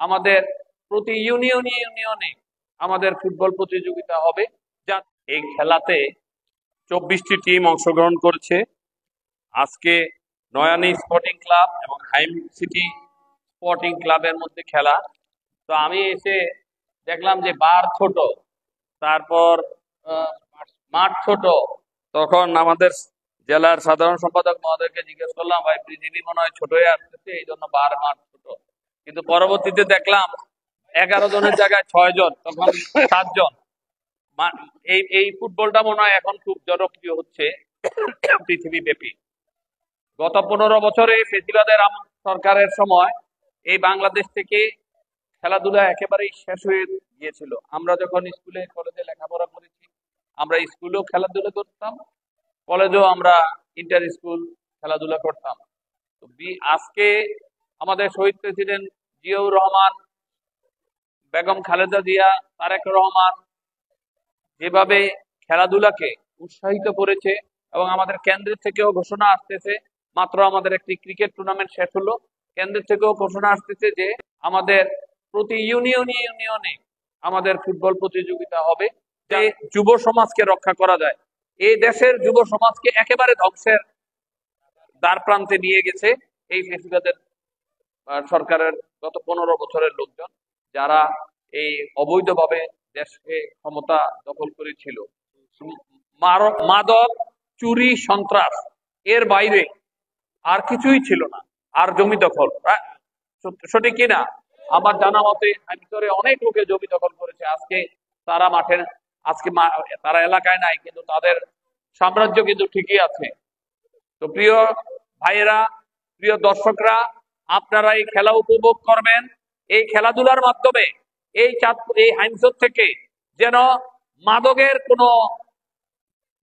আমাদের প্রতি ইউনিয়নে আমাদের ফুটবল প্রতিযোগিতা হবে। যা এই খেলাতে 24টি টিম অংশগ্রহণ করেছে। আজকে নয়ানী স্পোর্টিং ক্লাব এবং হাইম সিটি স্পোর্টিং ক্লাবের মধ্যে খেলা। তো আমি এসে দেখলাম যে বার ছোট, তারপর মাঠ ছোট। তখন আমাদের জেলার সাধারণ সম্পাদক মহোদয়কে জিজ্ঞেস করলাম, ভাই পৃথিবী মনে হয় ছোট হয়ে আসতেছে, এই জন্য বার মাঠ ছোট। কিন্তু পরবর্তীতে দেখলাম 11 জনের জায়গায় 6 জন, তখন 7 জন। এই এই ফুটবলটা মনে হয় এখন খুব জনপ্রিয় হচ্ছে পৃথিবী ব্যাপী। গত 15 বছরে ফেসিবাদের সরকারের সময় এই বাংলাদেশ থেকে খেলাধুলা একেবারেই শেষ হয়ে গিয়েছিল। আমরা যখন স্কুলে কলেজে লেখাপড়া করেছি, আমরা স্কুলেও খেলাধুলা করতাম, কলেজেও আমরা ইন্টার স্কুল খেলাধুলা করতাম। তো আজকে আমাদের শহীদ প্রেসিডেন্ট জিয়াউর রহমান, বেগম খালেদা জিয়া, তারেক রহমান যেভাবে খেলাধুলাকে উৎসাহিত করেছে, এবং আমাদের কেন্দ্রের থেকেও ঘোষণা আসতেছে, মাত্র আমাদের একটি ক্রিকেট টুর্নামেন্ট শেষ হলো, কেন্দ্রের থেকেও ঘোষণা আসতেছে যে আমাদের প্রতি ইউনিয়নে আমাদের ফুটবল প্রতিযোগিতা হবে, যে যুব সমাজকে রক্ষা করা যায়। এই দেশের যুব সমাজকে একেবারে ধ্বংসের দ্বার প্রান্তে নিয়ে গেছে এই ফেসিবাদের সরকারের গত 15 বছরের লোকজন, যারা এই অবৈধভাবে দেশকে ক্ষমতা দখল করেছিল। মাদক, চুরি, সন্ত্রাস, এর বাইরে আর কিছুই ছিল না। আর জমি দখল, সঠিক কিনা? আমার জানা মতে ভিতরে অনেক লোকে জমি দখল করেছে। আজকে তারা মাঠের, আজকে তারা এলাকায় নাই, কিন্তু তাদের সাম্রাজ্য কিন্তু ঠিকই আছে। তো প্রিয় ভাইয়েরা, প্রিয় দর্শকরা, আপনারা এই খেলা উপভোগ করবেন। এই খেলাধুলার মাধ্যমে এই হাইমচর থেকে যেন মাদকের কোনো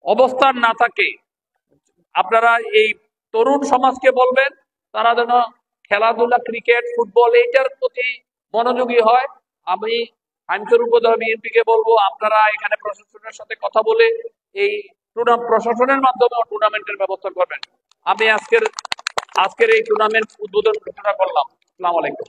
অবস্থান না থাকে। আপনারা এই তরুণ সমাজকে বলবেন, তারা যেন খেলাধুলা, ক্রিকেট, ফুটবল এইটার প্রতি মনোযোগী হয়। আমি হাইমচর উপজেলা বিএনপিকে বলবো, আপনারা এখানে প্রশাসনের সাথে কথা বলে এই প্রশাসনের মাধ্যমে টুর্নামেন্টের ব্যবস্থা করবেন। আমি আজকের এই টুর্নামেন্ট উদ্বোধন ঘোষণা করলাম। আসসালামু আলাইকুম।